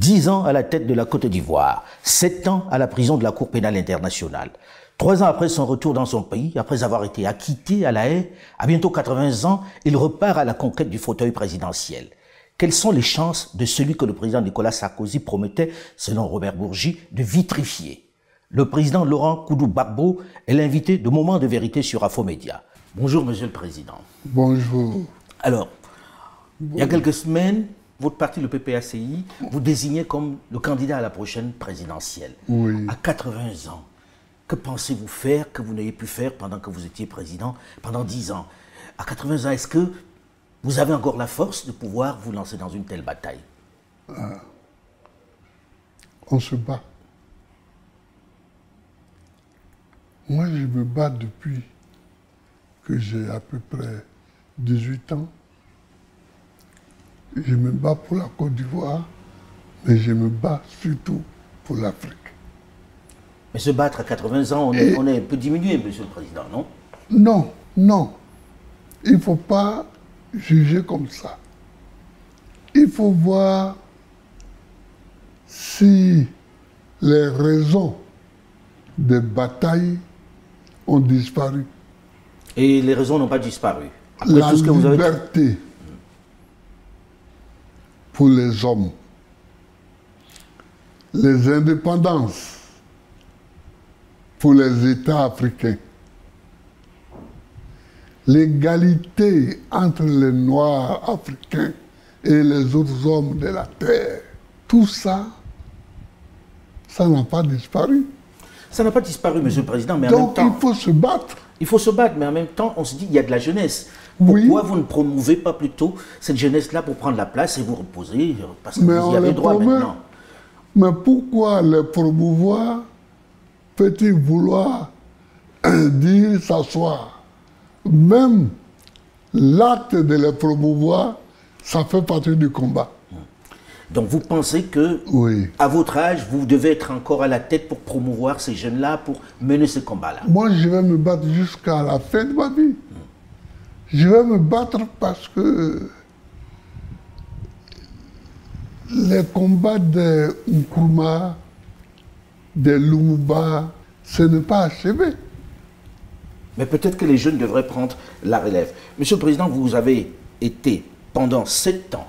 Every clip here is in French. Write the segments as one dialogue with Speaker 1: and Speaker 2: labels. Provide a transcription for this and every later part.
Speaker 1: 10 ans à la tête de la Côte d'Ivoire, 7 ans à la prison de la Cour pénale internationale. 3 ans après son retour dans son pays, après avoir été acquitté à La Haye, à bientôt 80 ans, il repart à la conquête du fauteuil présidentiel. Quelles sont les chances de celui que le président Nicolas Sarkozy promettait, selon Robert Bourgi, de vitrifier? Le président Laurent Koudou-Gbagbo est l'invité de Moments de vérité sur Infomédia. Bonjour, Monsieur le Président.
Speaker 2: Bonjour.
Speaker 1: Alors, il y a quelques semaines, votre parti, le PPACI, vous désignait comme le candidat à la prochaine présidentielle.
Speaker 2: Oui.
Speaker 1: À 80 ans, que pensez-vous faire que vous n'ayez pu faire pendant que vous étiez président pendant 10 ans? À 80 ans, est-ce que vous avez encore la force de pouvoir vous lancer dans une telle bataille?
Speaker 2: On se bat. Moi, je me bats depuis que j'ai à peu près 18 ans. Je me bats pour la Côte d'Ivoire, mais je me bats surtout pour l'Afrique.
Speaker 1: Mais se battre à 80 ans, on est un peu diminué, Monsieur le Président, non?
Speaker 2: Non, non. Il ne faut pas juger comme ça. Il faut voir si les raisons de bataille ont disparu.
Speaker 1: Et les raisons n'ont pas disparu. Après
Speaker 2: La
Speaker 1: tout ce que vous avez...
Speaker 2: liberté pour les hommes, les indépendances pour les États africains, l'égalité entre les Noirs africains et les autres hommes de la terre, tout ça, ça n'a pas disparu.
Speaker 1: Ça n'a pas disparu, Monsieur le Président, mais en
Speaker 2: Donc
Speaker 1: même temps...
Speaker 2: il faut se battre.
Speaker 1: Il faut se battre, mais en même temps, on se dit qu'il y a de la jeunesse.
Speaker 2: Oui.
Speaker 1: Pourquoi vous ne promouvez pas plutôt cette jeunesse-là pour prendre la place et vous reposer? Parce que
Speaker 2: Mais
Speaker 1: vous
Speaker 2: on
Speaker 1: y avez
Speaker 2: les
Speaker 1: droit
Speaker 2: promeut.
Speaker 1: maintenant.
Speaker 2: Mais pourquoi les promouvoir peut-il vouloir dire s'asseoir? Même l'acte de les promouvoir, ça fait partie du combat.
Speaker 1: Donc vous pensez que,
Speaker 2: Oui.
Speaker 1: à votre âge, vous devez être encore à la tête pour promouvoir ces jeunes-là, pour mener ce combat-là?
Speaker 2: Moi, je vais me battre jusqu'à la fin de ma vie. Je vais me battre parce que les combats des Nkrumah, des Lumumba, ce n'est pas achevé.
Speaker 1: Mais peut-être que les jeunes devraient prendre la relève. Monsieur le Président, vous avez été pendant 7 ans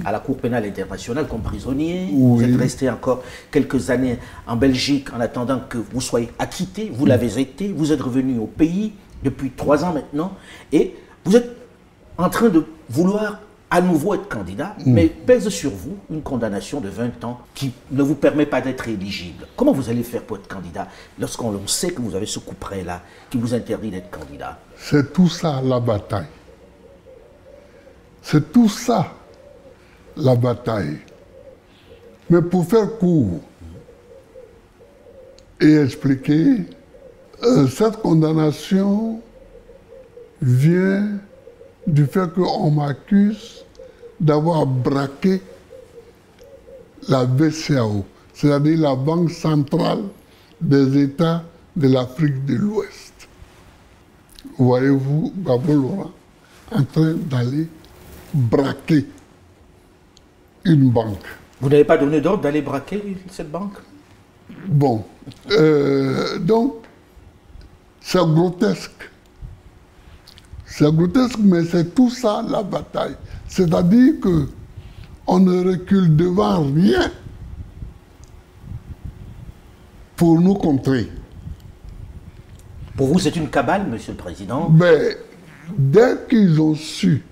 Speaker 1: à la Cour pénale internationale comme prisonnier.
Speaker 2: Oui.
Speaker 1: Vous êtes resté encore quelques années en Belgique en attendant que vous soyez acquitté. Vous l'avez été. Vous êtes revenu au pays depuis 3 ans maintenant. Et vous êtes en train de vouloir à nouveau être candidat, mais pèse sur vous une condamnation de 20 ans qui ne vous permet pas d'être éligible. Comment vous allez faire pour être candidat lorsqu'on sait que vous avez ce coup près-là qui vous interdit d'être candidat?
Speaker 2: C'est tout ça la bataille. C'est tout ça la bataille. Mais pour faire court et expliquer, cette condamnation vient du fait qu'on m'accuse d'avoir braqué la BCEAO, c'est-à-dire la Banque centrale des États de l'Afrique de l'Ouest. Voyez-vous, Gbagbo Laurent, en train d'aller braquer une banque.
Speaker 1: Vous n'avez pas donné d'ordre d'aller braquer cette banque?
Speaker 2: Bon, donc, c'est grotesque. C'est grotesque, mais c'est tout ça la bataille. C'est-à-dire qu'on ne recule devant rien pour nous contrer.
Speaker 1: Pour vous, c'est une cabale, Monsieur le Président?
Speaker 2: Mais dès qu'ils ont su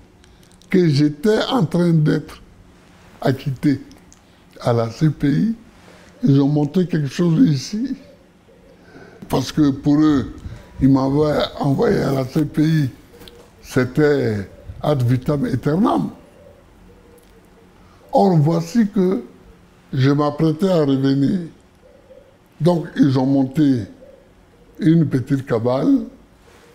Speaker 2: que j'étais en train d'être acquitté à la CPI, ils ont montré quelque chose ici. Parce que pour eux, ils m'avaient envoyé à la CPI. C'était ad vitam aeternam. Or, voici que je m'apprêtais à revenir. Donc, ils ont monté une petite cabale.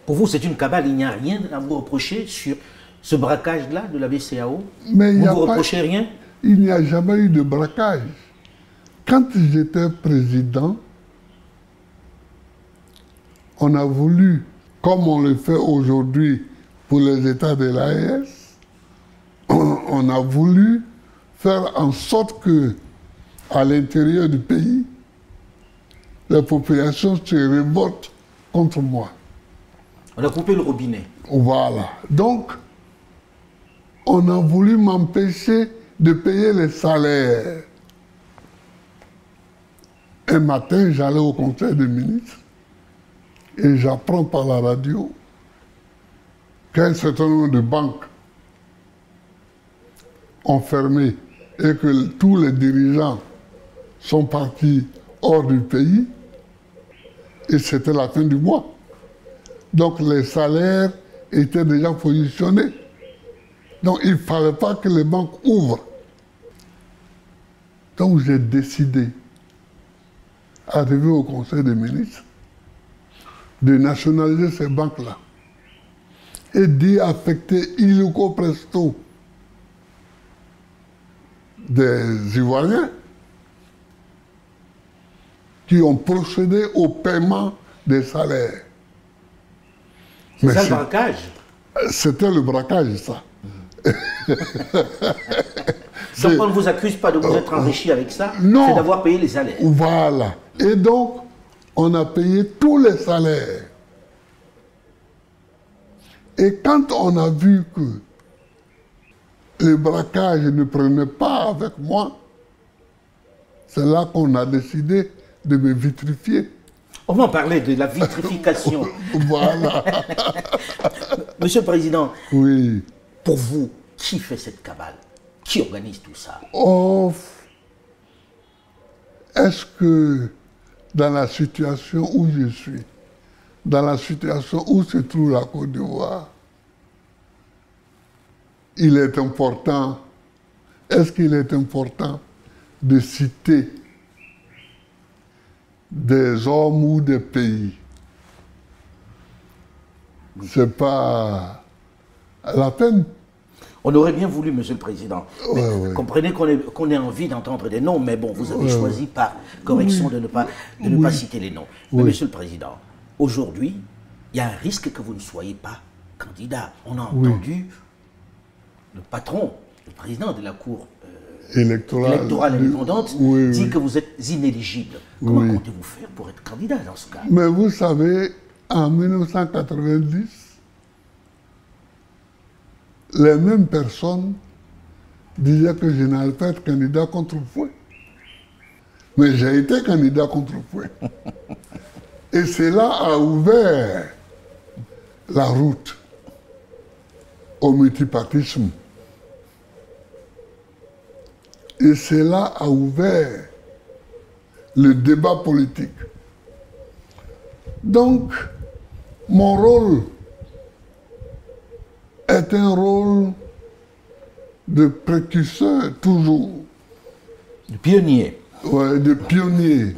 Speaker 1: Pour vous, c'est une cabale, il n'y a rien à vous reprocher sur ce braquage-là de la BCEAO?
Speaker 2: Mais
Speaker 1: vous ne vous reprochez rien?
Speaker 2: Il n'y a jamais eu de braquage. Quand j'étais président, on a voulu, comme on le fait aujourd'hui pour les États de l'AES, on a voulu faire en sorte que à l'intérieur du pays, la population se révolte contre moi.
Speaker 1: On a coupé le robinet.
Speaker 2: Voilà. Donc, on a voulu m'empêcher de payer les salaires. Un matin, j'allais au conseil des ministres et j'apprends par la radio qu'un certain nombre de banques ont fermé et que tous les dirigeants sont partis hors du pays et c'était la fin du mois. Donc les salaires étaient déjà positionnés. Donc il ne fallait pas que les banques ouvrent. Donc j'ai décidé, arrivé au Conseil des ministres, de nationaliser ces banques-là et d'y affecter illico presto des Ivoiriens qui ont procédé au paiement des salaires.
Speaker 1: C'est ça le braquage?
Speaker 2: C'était le braquage, ça.
Speaker 1: Donc on ne vous accuse pas de vous être enrichi avec ça, c'est d'avoir payé les salaires.
Speaker 2: Voilà. Et donc, on a payé tous les salaires. Et quand on a vu que le braquage ne prenait pas avec moi, c'est là qu'on a décidé de me vitrifier.
Speaker 1: On va parler de la vitrification.
Speaker 2: Voilà.
Speaker 1: Monsieur le Président,
Speaker 2: oui.
Speaker 1: Pour vous, qui fait cette cabale? Qui organise tout ça?
Speaker 2: Oh, est-ce que dans la situation où je suis, dans la situation où se trouve la Côte d'Ivoire, il est important, est-ce qu'il est important de citer des hommes ou des pays? C'est pas la peine.
Speaker 1: On aurait bien voulu, Monsieur le Président. Mais
Speaker 2: ouais.
Speaker 1: Comprenez qu'on ait envie d'entendre des noms, mais bon, vous avez choisi par correction de ne pas citer les noms. Mais Monsieur le Président, aujourd'hui, il y a un risque que vous ne soyez pas candidat. On a entendu le patron, le président de la Cour électorale indépendante dit que vous êtes inéligible. Comment comptez-vous faire pour être candidat dans ce cas?
Speaker 2: Mais vous savez, en 1990, les mêmes personnes disaient que je n'allais pas être candidat contre Fouet. Mais j'ai été candidat contre Fouet. Et cela a ouvert la route au multipartisme. Et cela a ouvert le débat politique. Donc, mon rôle est un rôle de précurseur, toujours.
Speaker 1: De pionnier.
Speaker 2: Oui, de pionnier.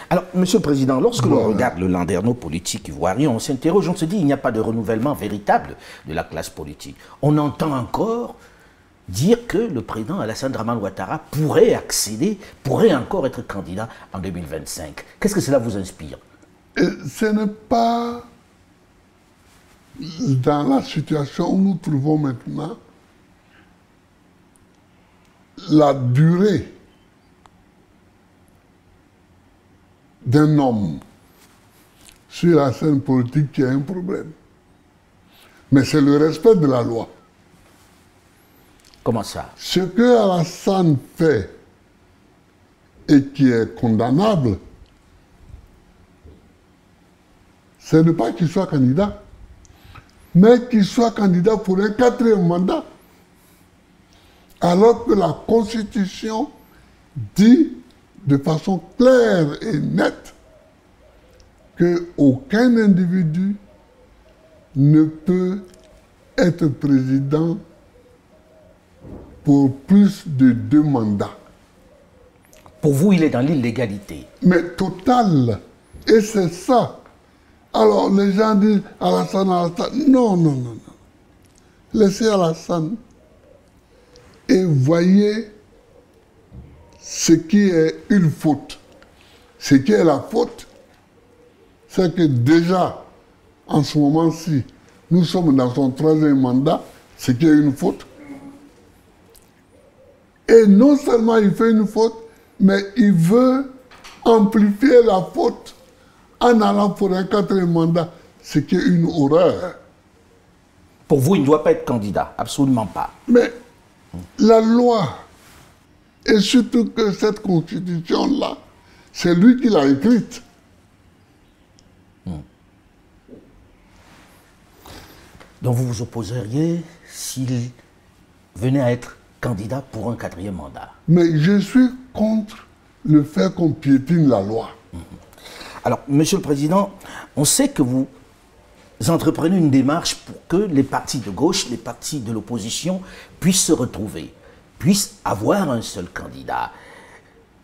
Speaker 1: Alors, Monsieur le Président, lorsque l'on regarde le landerneau politique ivoirien, on s'interroge, on se dit il n'y a pas de renouvellement véritable de la classe politique. On entend encore dire que le président Alassane Dramane Ouattara pourrait accéder, pourrait encore être candidat en 2025. Qu'est-ce que cela vous inspire?
Speaker 2: Ce n'est pas dans la situation où nous trouvons maintenant la durée d'un homme sur la scène politique qui a un problème. Mais c'est le respect de la loi.
Speaker 1: Comment ça?
Speaker 2: Ce que Alassane fait et qui est condamnable, ce n'est pas qu'il soit candidat, mais qu'il soit candidat pour un 4e mandat. Alors que la Constitution dit de façon claire et nette qu'aucun individu ne peut être président pour plus de 2 mandats.
Speaker 1: Pour vous, il est dans l'illégalité.
Speaker 2: Mais total. Et c'est ça. Alors les gens disent Alassane, Alassane. Non, non, non, non. Laissez Alassane et voyez ce qui est une faute. Ce qui est la faute, c'est que déjà, en ce moment-ci, nous sommes dans son 3e mandat, ce qui est une faute. Et non seulement il fait une faute, Mais il veut amplifier la faute en allant pour un 4e mandat, ce qui est une horreur.
Speaker 1: Pour vous, il ne doit pas être candidat, absolument pas.
Speaker 2: Mais la loi, et surtout que cette constitution-là, c'est lui qui l'a écrite.
Speaker 1: Donc vous vous opposeriez s'il venait à être candidat pour un 4e mandat?
Speaker 2: Mais je suis contre le fait qu'on piétine la loi.
Speaker 1: Alors, Monsieur le Président, on sait que vous entreprenez une démarche pour que les partis de gauche, les partis de l'opposition puissent se retrouver, puissent avoir un seul candidat.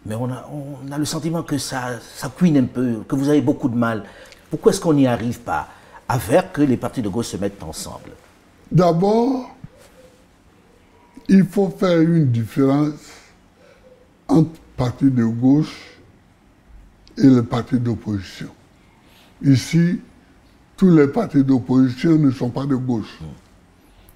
Speaker 1: Mais on a le sentiment que ça cuine un peu, que vous avez beaucoup de mal. Pourquoi est-ce qu'on n'y arrive pas à faire que les partis de gauche se mettent ensemble?
Speaker 2: D'abord, il faut faire une différence entre partis de gauche et les partis d'opposition. Ici, tous les partis d'opposition ne sont pas de gauche.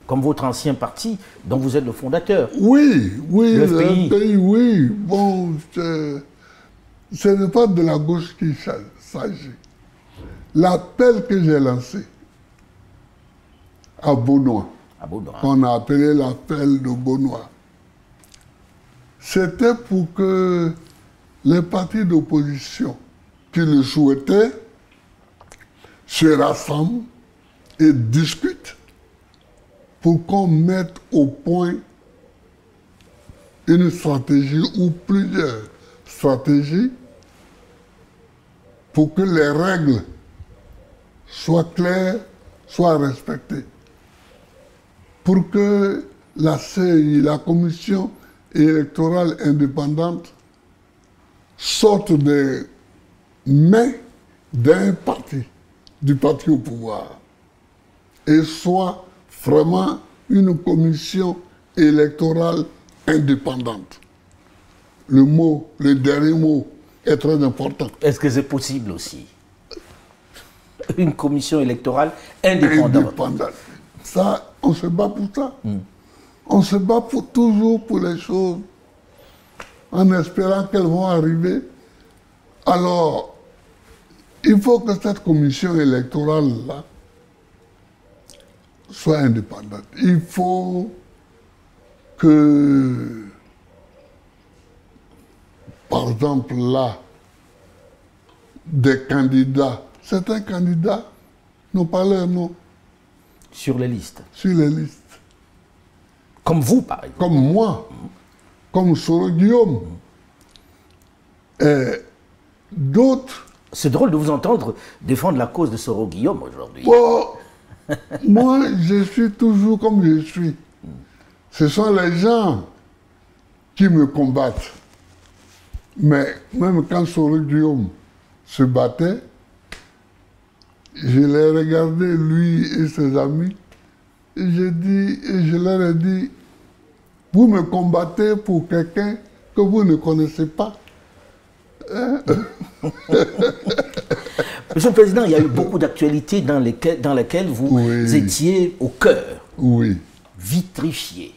Speaker 1: Comme votre ancien parti, dont vous êtes le fondateur.
Speaker 2: Oui,
Speaker 1: Le
Speaker 2: le
Speaker 1: FPI.
Speaker 2: FPI, oui. Bon, ce n'est pas de la gauche qu'il s'agit. L'appel que j'ai lancé à Beaunois, qu'on a appelé l'appel de Beaunois, c'était pour que les partis d'opposition qui le souhaitaient se rassemblent et discutent pour qu'on mette au point une stratégie ou plusieurs stratégies pour que les règles soient claires, soient respectées. Pour que la CEI, la Commission électorale indépendante, sorte des mains d'un parti, du parti au pouvoir, et soit vraiment une commission électorale indépendante. Le dernier mot est très important.
Speaker 1: Est-ce que c'est possible aussi? Une commission électorale indépendante.
Speaker 2: Ça, on se bat pour ça. On se bat toujours pour les choses en espérant qu'elles vont arriver. Alors, il faut que cette commission électorale-là soit indépendante. Il faut que, par exemple, là, des candidats, certains candidats n'ont pas leur nom
Speaker 1: Sur les listes.
Speaker 2: sur les listes.
Speaker 1: Comme vous, par exemple.
Speaker 2: Comme moi, comme Soro Guillaume. Et d'autres.
Speaker 1: C'est drôle de vous entendre défendre la cause de Soro Guillaume aujourd'hui.
Speaker 2: Bon, moi, je suis toujours comme je suis. Ce sont les gens qui me combattent. Mais même quand Soro Guillaume se battait, je l'ai regardé, lui et ses amis, et je leur ai dit, vous me combattez pour quelqu'un que vous ne connaissez pas.
Speaker 1: Monsieur le Président, il y a eu beaucoup d'actualités dans lesquelles vous étiez au cœur.
Speaker 2: Oui.
Speaker 1: Vitrifié.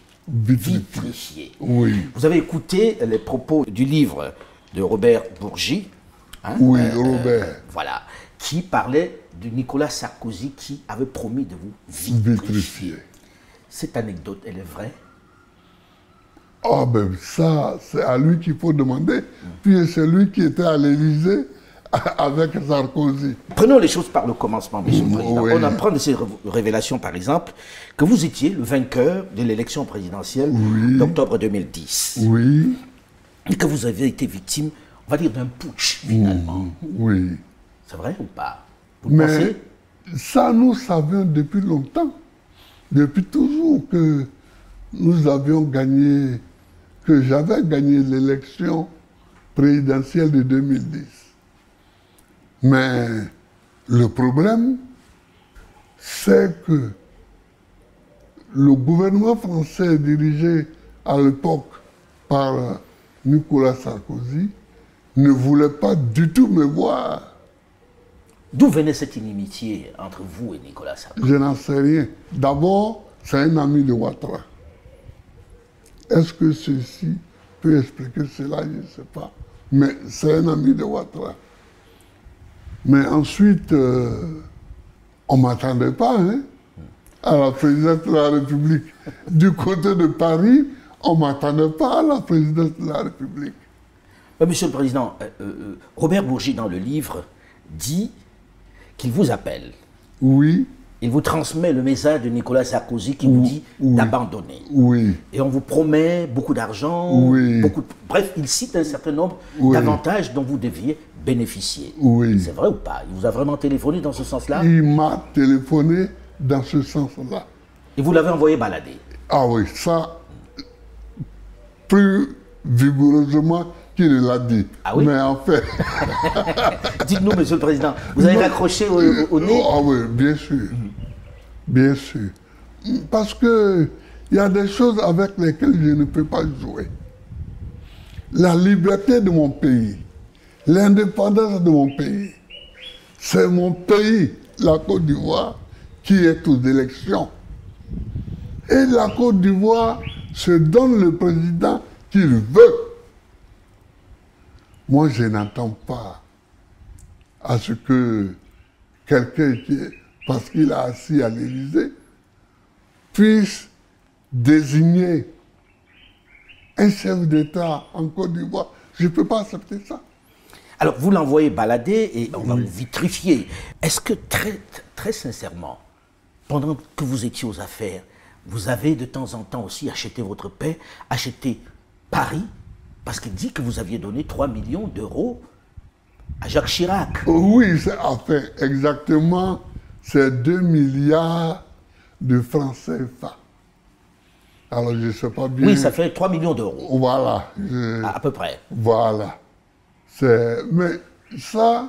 Speaker 2: Oui.
Speaker 1: Vous avez écouté les propos du livre de Robert Bourgi. Hein,
Speaker 2: oui, Robert.
Speaker 1: Voilà. Qui parlait de Nicolas Sarkozy qui avait promis de vous vitrifier. Cette anecdote, elle est vraie?
Speaker 2: Ah ben ça, c'est à lui qu'il faut demander. Puis c'est lui qui était à l'Élysée avec Sarkozy.
Speaker 1: Prenons les choses par le commencement, Monsieur le Président.
Speaker 2: Oui.
Speaker 1: On apprend de ces révélations, par exemple, que vous étiez le vainqueur de l'élection présidentielle d'octobre 2010.
Speaker 2: Oui.
Speaker 1: Et que vous avez été victime, on va dire, d'un putsch, finalement.
Speaker 2: Oui.
Speaker 1: C'est vrai ou pas? Vous
Speaker 2: Mais
Speaker 1: pensez?
Speaker 2: ça, nous savions depuis longtemps, depuis toujours, que nous avions gagné, que j'avais gagné l'élection présidentielle de 2010. Mais le problème, c'est que le gouvernement français dirigé à l'époque par Nicolas Sarkozy ne voulait pas du tout me voir.
Speaker 1: D'où venait cette inimitié entre vous et Nicolas Sarkozy?
Speaker 2: Je n'en sais rien. D'abord, c'est un ami de Ouattara. Est-ce que ceci pu expliquer cela, je ne sais pas. Mais c'est un ami de Ouattara. Mais ensuite, on ne m'attendait pas hein, à la présidence de la République. Du côté de Paris, on ne m'attendait pas à la présidence de la République.
Speaker 1: Monsieur le Président, Robert Bourgi, dans le livre, dit qu'il vous appelle.
Speaker 2: Oui.
Speaker 1: Il vous transmet le message de Nicolas Sarkozy qui vous dit d'abandonner.
Speaker 2: Oui.
Speaker 1: Et on vous promet beaucoup d'argent, bref, il cite un certain nombre d'avantages dont vous deviez bénéficier.
Speaker 2: Oui.
Speaker 1: C'est vrai ou pas? Il vous a vraiment téléphoné dans ce sens-là?
Speaker 2: Il m'a téléphoné dans ce sens-là.
Speaker 1: Et vous l'avez envoyé balader?
Speaker 2: Ah oui, ça, plus vigoureusement qu'il l'a dit.
Speaker 1: Ah oui?
Speaker 2: Mais en fait...
Speaker 1: Dites-nous, Monsieur le Président, vous avez raccroché au nez?
Speaker 2: Ah oui, bien sûr. Bien sûr. Parce que il y a des choses avec lesquelles je ne peux pas jouer. La liberté de mon pays, l'indépendance de mon pays, c'est mon pays, la Côte d'Ivoire, qui est aux élections. Et la Côte d'Ivoire se donne le président qu'il veut. Moi, je n'entends pas à ce que quelqu'un qui, parce qu'il a assis à l'Élysée, puisse désigner un chef d'État en Côte d'Ivoire. Je ne peux pas accepter ça.
Speaker 1: Alors, vous l'envoyez balader et on va vous vitrifier. Est-ce que, très sincèrement, pendant que vous étiez aux affaires, vous avez de temps en temps aussi acheté votre paix, acheté Paris, parce qu'il dit que vous aviez donné 3 millions d'euros à Jacques Chirac.
Speaker 2: Oui, enfin, exactement, c'est 2 milliards de francs CFA. Alors, je ne sais pas bien...
Speaker 1: Oui, ça fait 3 millions d'euros.
Speaker 2: Voilà.
Speaker 1: À peu près.
Speaker 2: Voilà. Mais ça,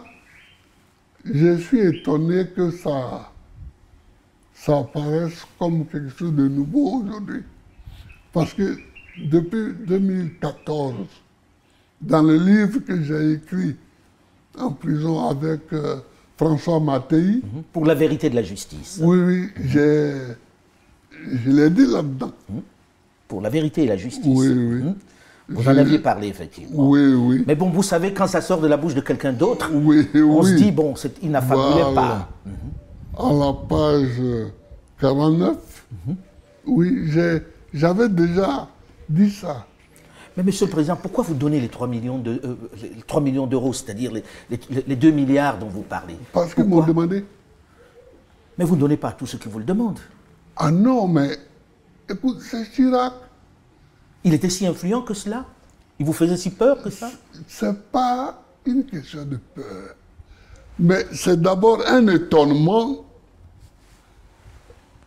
Speaker 2: je suis étonné que ça apparaisse comme quelque chose de nouveau aujourd'hui. Parce que depuis 2014, dans le livre que j'ai écrit en prison avec François Mattei...
Speaker 1: Pour la vérité de la justice.
Speaker 2: Oui, je l'ai dit là-dedans.
Speaker 1: Pour la vérité et la justice.
Speaker 2: Oui.
Speaker 1: Vous en aviez parlé, effectivement.
Speaker 2: Oui.
Speaker 1: Mais bon, vous savez, quand ça sort de la bouche de quelqu'un d'autre,
Speaker 2: on
Speaker 1: se dit, bon, il n'affabulait pas.
Speaker 2: À la page 49, oui, j'avais déjà dit ça.
Speaker 1: Mais Monsieur le Président, pourquoi vous donnez les 3 millions d'euros, c'est-à-dire les 2 milliards dont vous parlez?
Speaker 2: Parce qu'ils m'ont demandé.
Speaker 1: Mais vous ne donnez pas à tous ceux qui vous le demandent.
Speaker 2: Ah non, mais écoute, c'est Chirac.
Speaker 1: Il était si influent que cela? Il vous faisait si peur que ça?
Speaker 2: C'est pas une question de peur. Mais c'est d'abord un étonnement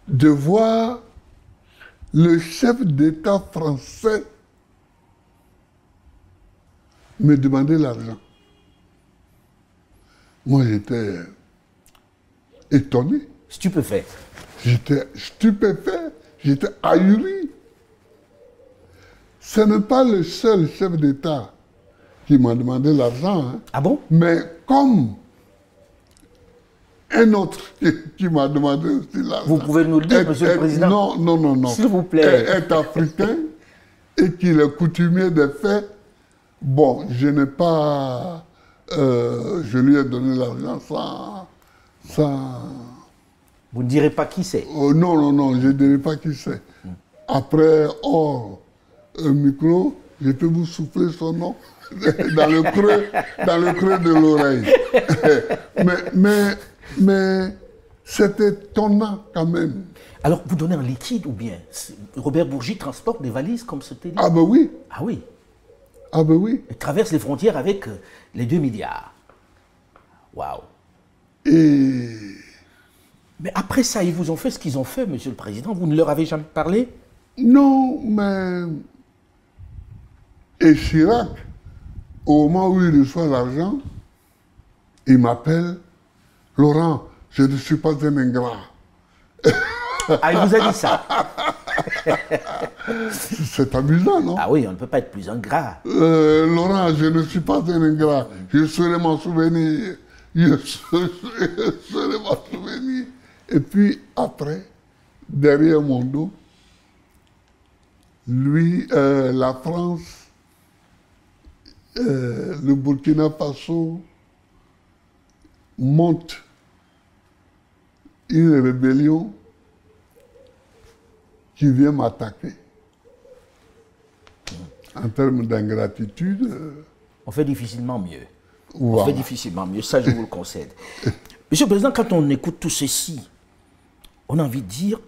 Speaker 2: de voir le chef d'État français me demander l'argent. Moi, j'étais étonné.
Speaker 1: Stupéfait.
Speaker 2: J'étais stupéfait, j'étais ahuri. Ce n'est pas le seul chef d'État qui m'a demandé l'argent. Hein.
Speaker 1: Ah bon?
Speaker 2: Mais comme un autre qui m'a demandé aussi l'argent.
Speaker 1: Vous pouvez nous le dire, Monsieur le Président?
Speaker 2: Non.
Speaker 1: S'il vous plaît.
Speaker 2: Est africain et qu'il est coutumier des faits. Bon, je n'ai pas... je lui ai donné l'argent sans...
Speaker 1: Vous ne direz pas qui c'est?
Speaker 2: Non, je ne dirai pas qui c'est. Après, hors micro, je peux vous souffler son nom dans le creux de l'oreille. mais c'est étonnant quand même.
Speaker 1: Alors, vous donnez en liquide ou bien Robert Bourgi transporte des valises comme c'était dit?
Speaker 2: Ah ben oui.
Speaker 1: Ah oui.
Speaker 2: Ah ben oui.
Speaker 1: Il traverse les frontières avec les 2 milliards. Waouh. Mais après ça, ils vous ont fait ce qu'ils ont fait, Monsieur le Président. Vous ne leur avez jamais parlé?
Speaker 2: Non, mais... Et Chirac, au moment où il reçoit l'argent, il m'appelle, Laurent, je ne suis pas un ingrat.
Speaker 1: Ah, il vous a dit ça?
Speaker 2: C'est amusant, non?
Speaker 1: Ah oui, on ne peut pas être plus ingrat.
Speaker 2: Laurent, je ne suis pas un ingrat. Je saurai m'en souvenir. Je saurai m'en souvenir. Et puis après, derrière mon dos, lui, la France le Burkina Faso monte une rébellion qui vient m'attaquer. En termes d'ingratitude...
Speaker 1: On fait difficilement mieux.
Speaker 2: Voilà.
Speaker 1: On fait difficilement mieux, ça je vous le concède. Monsieur le Président, quand on écoute tout ceci, on a envie de dire,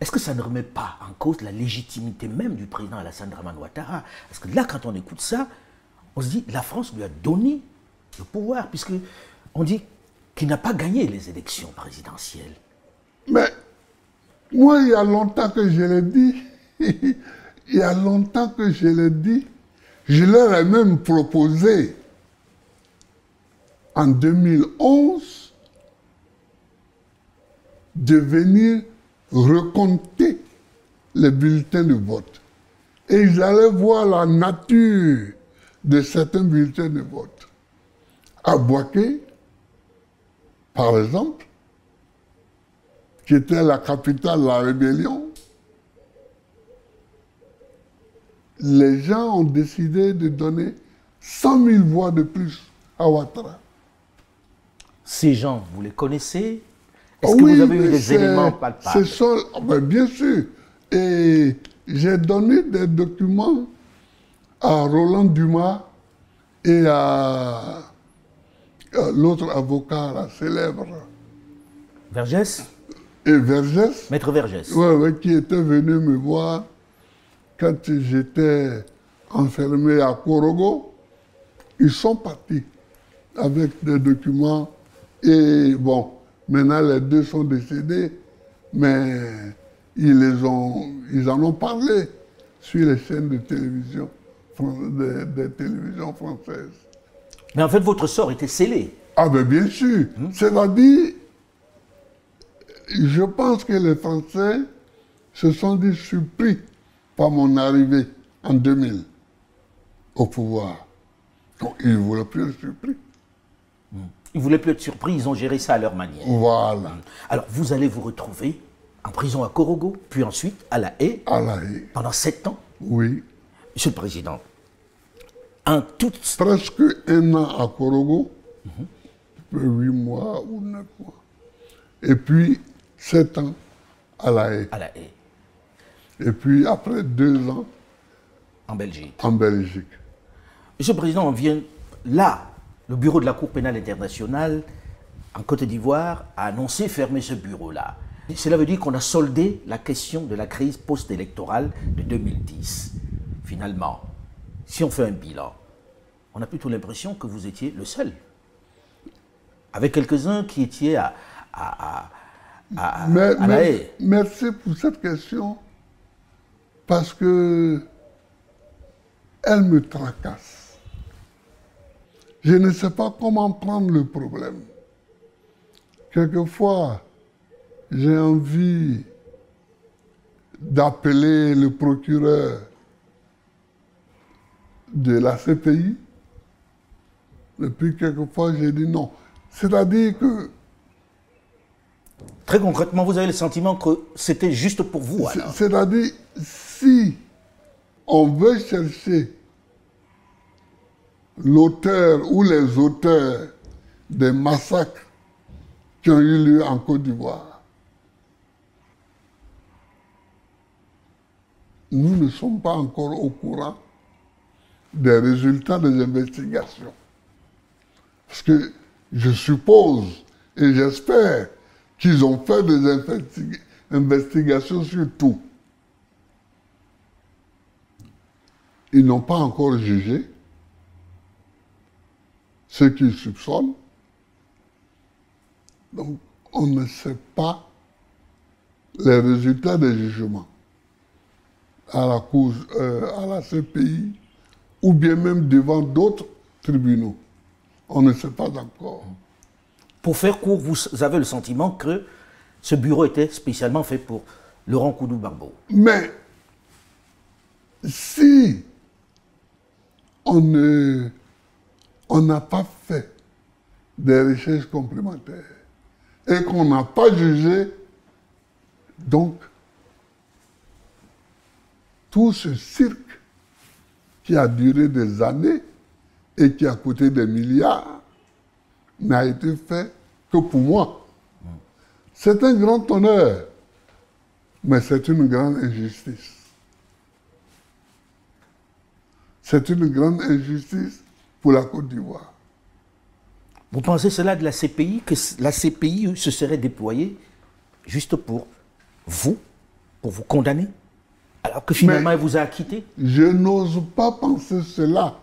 Speaker 1: est-ce que ça ne remet pas en cause la légitimité même du président Alassane Dramane Ouattara? Parce que là, quand on écoute ça, on se dit, la France lui a donné le pouvoir, puisque on dit qu'il n'a pas gagné les élections présidentielles.
Speaker 2: Mais moi, il y a longtemps que je l'ai dit, il y a longtemps que je l'ai dit, je leur ai même proposé en 2011 de venir recompter les bulletins de vote. Et ils allaient voir la nature de certains bulletins de vote. À Bouaké, par exemple, qui était la capitale de la rébellion, les gens ont décidé de donner 100 000 voix de plus à Ouattara.
Speaker 1: Ces gens, vous les connaissez? Est-ce que vous avez eu des éléments palpables?
Speaker 2: Bien sûr. Et j'ai donné des documents à Roland Dumas et à l'autre avocat, la célèbre.
Speaker 1: Vergès?
Speaker 2: Et Vergès.
Speaker 1: Maître Vergès.
Speaker 2: Oui, qui était venu me voir quand j'étais enfermé à Korogo. Ils sont partis avec des documents. Et bon, maintenant les deux sont décédés, mais ils en ont parlé sur les chaînes de télévision, des télévisions françaises.
Speaker 1: Mais en fait, votre sort était scellé.
Speaker 2: Ah ben bien sûr. C'est-à-dire, je pense que les Français se sont dit surpris par mon arrivée en 2000 au pouvoir. Donc ils ne voulaient plus être surpris.
Speaker 1: Ils ne voulaient plus être surpris, ils ont géré ça à leur manière.
Speaker 2: Voilà.
Speaker 1: Alors, vous allez vous retrouver en prison à Korogo, puis ensuite à La Haye.
Speaker 2: À La Haye.
Speaker 1: Pendant 7 ans.
Speaker 2: Oui.
Speaker 1: Monsieur le Président, en toute...
Speaker 2: Presque 1 an à Korogo, 8 mois ou 9 mois. Et puis 7 ans à La Haye.
Speaker 1: À La Haye.
Speaker 2: Et puis après 2 ans...
Speaker 1: En Belgique.
Speaker 2: En Belgique.
Speaker 1: Monsieur le Président, on vient là. Le bureau de la Cour pénale internationale en Côte d'Ivoire a annoncé fermer ce bureau-là. Cela veut dire qu'on a soldé la question de la crise post-électorale de 2010. Finalement, si on fait un bilan, on a plutôt l'impression que vous étiez le seul. Avec quelques-uns qui étaient à La Haye.
Speaker 2: Merci pour cette question, parce que elle me tracasse. Je ne sais pas comment prendre le problème. Quelquefois, j'ai envie d'appeler le procureur de la CPI. Et puis, quelquefois, j'ai dit non. C'est-à-dire que...
Speaker 1: Très concrètement, vous avez le sentiment que c'était juste pour vous, alors?
Speaker 2: C'est-à-dire, si on veut chercher l'auteur ou les auteurs des massacres qui ont eu lieu en Côte d'Ivoire, nous ne sommes pas encore au courant des résultats des investigations. Parce que je suppose et j'espère qu'ils ont fait des investigations sur tout. Ils n'ont pas encore jugé ceux qui soupçonnent. Donc, on ne sait pas les résultats des jugements à la Cour, à la CPI, ou bien même devant d'autres tribunaux. On ne sait pas encore.
Speaker 1: Pour faire court, vous avez le sentiment que ce bureau était spécialement fait pour Laurent Koudou-Barbeau.
Speaker 2: Mais si on n'a pas fait des recherches complémentaires et qu'on n'a pas jugé, donc tout ce cirque qui a duré des années et qui a coûté des milliards, n'a été fait que pour moi. C'est un grand honneur, mais c'est une grande injustice. C'est une grande injustice pour la Côte d'Ivoire.
Speaker 1: Vous pensez cela de la CPI, que la CPI se serait déployée juste pour vous condamner, alors que finalement elle vous a acquitté?
Speaker 2: Je n'ose pas penser cela.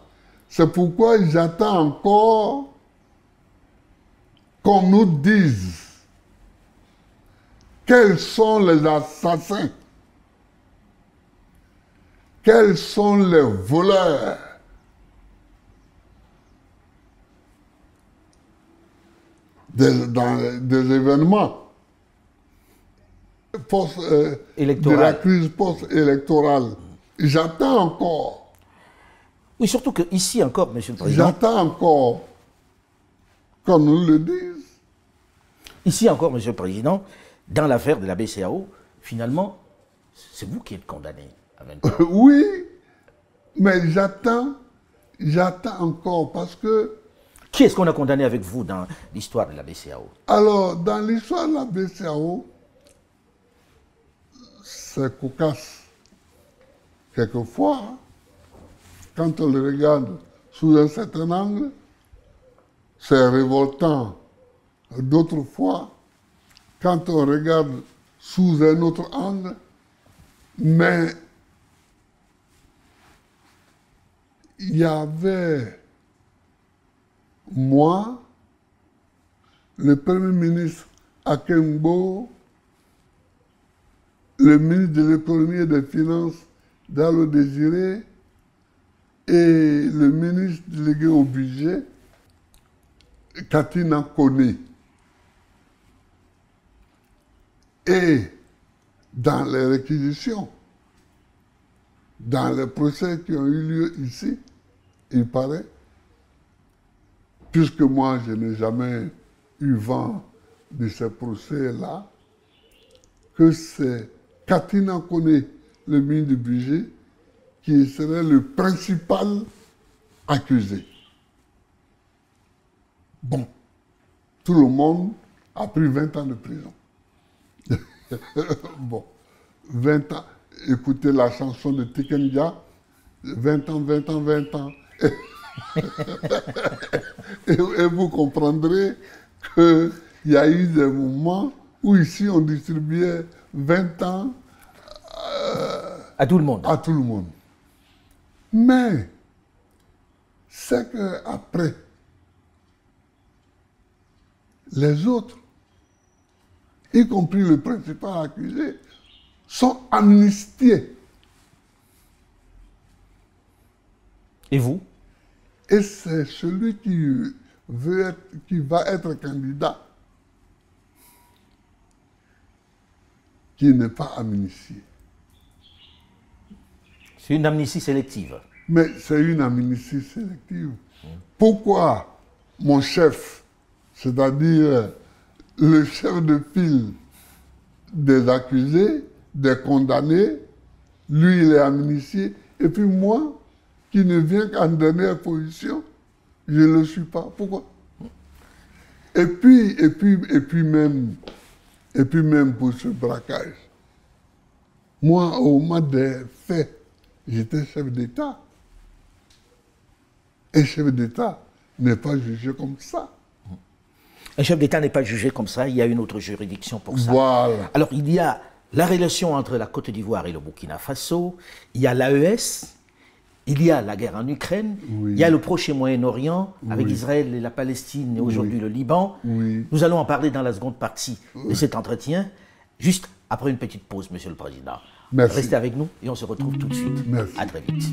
Speaker 2: C'est pourquoi j'attends encore qu'on nous dise quels sont les assassins, quels sont les voleurs des événements de la crise post-électorale. J'attends encore.
Speaker 1: Oui, surtout que ici encore, Monsieur le Président.
Speaker 2: J'attends encore qu'on nous le dise.
Speaker 1: Ici encore, Monsieur le Président, dans l'affaire de la BCEAO, finalement, c'est vous qui êtes condamné à 20 ans.
Speaker 2: Oui, mais j'attends encore parce que...
Speaker 1: Qui est-ce qu'on a condamné avec vous dans l'histoire de la BCEAO?
Speaker 2: Alors, dans l'histoire de la BCEAO, c'est cocasse. Quelquefois, quand on le regarde sous un certain angle, c'est révoltant. D'autres fois, quand on regarde sous un autre angle, mais il y avait moi, le Premier ministre Akembo, le ministre de l'économie et des finances Dalo Désiré et le ministre délégué au budget Katina Koné. Et dans les réquisitions, dans les procès qui ont eu lieu ici, il paraît, puisque moi je n'ai jamais eu vent de ces procès-là, que c'est Katina Koné, le ministre du budget, qui serait le principal accusé. Bon, tout le monde a pris 20 ans de prison. Bon, 20 ans. Écoutez la chanson de Tikenja, 20 ans, 20 ans, 20 ans. Et vous comprendrez qu'il y a eu des moments où ici on distribuait 20 ans
Speaker 1: à tout le monde.
Speaker 2: À tout le monde. Mais c'est qu'après, les autres, y compris le principal accusé, sont amnistiés.
Speaker 1: Et vous?
Speaker 2: Et c'est celui qui va être candidat qui n'est pas amnistié.
Speaker 1: C'est une amnistie sélective.
Speaker 2: Mais c'est une amnistie sélective. Pourquoi mon chef, c'est-à-dire le chef de file des accusés, des condamnés, lui il est amnistié, et puis moi, qui ne viens qu'en dernière position, je ne le suis pas. Pourquoi? Et puis même pour ce braquage, moi, au moment des faits, j'étais chef d'État. Un chef d'État n'est pas jugé comme ça.
Speaker 1: Un chef d'État n'est pas jugé comme ça, il y a une autre juridiction pour ça.
Speaker 2: Voilà.
Speaker 1: Alors, il y a la relation entre la Côte d'Ivoire et le Burkina Faso, il y a l'AES, il y a la guerre en Ukraine,
Speaker 2: oui.
Speaker 1: Il y a le Proche et Moyen-Orient, avec
Speaker 2: oui.
Speaker 1: Israël et la Palestine, et aujourd'hui le Liban.
Speaker 2: Oui.
Speaker 1: Nous allons en parler dans la seconde partie de cet entretien, juste après une petite pause, Monsieur le Président.
Speaker 2: Merci.
Speaker 1: Restez avec nous et on se retrouve tout de suite.
Speaker 2: Merci.
Speaker 1: À très vite.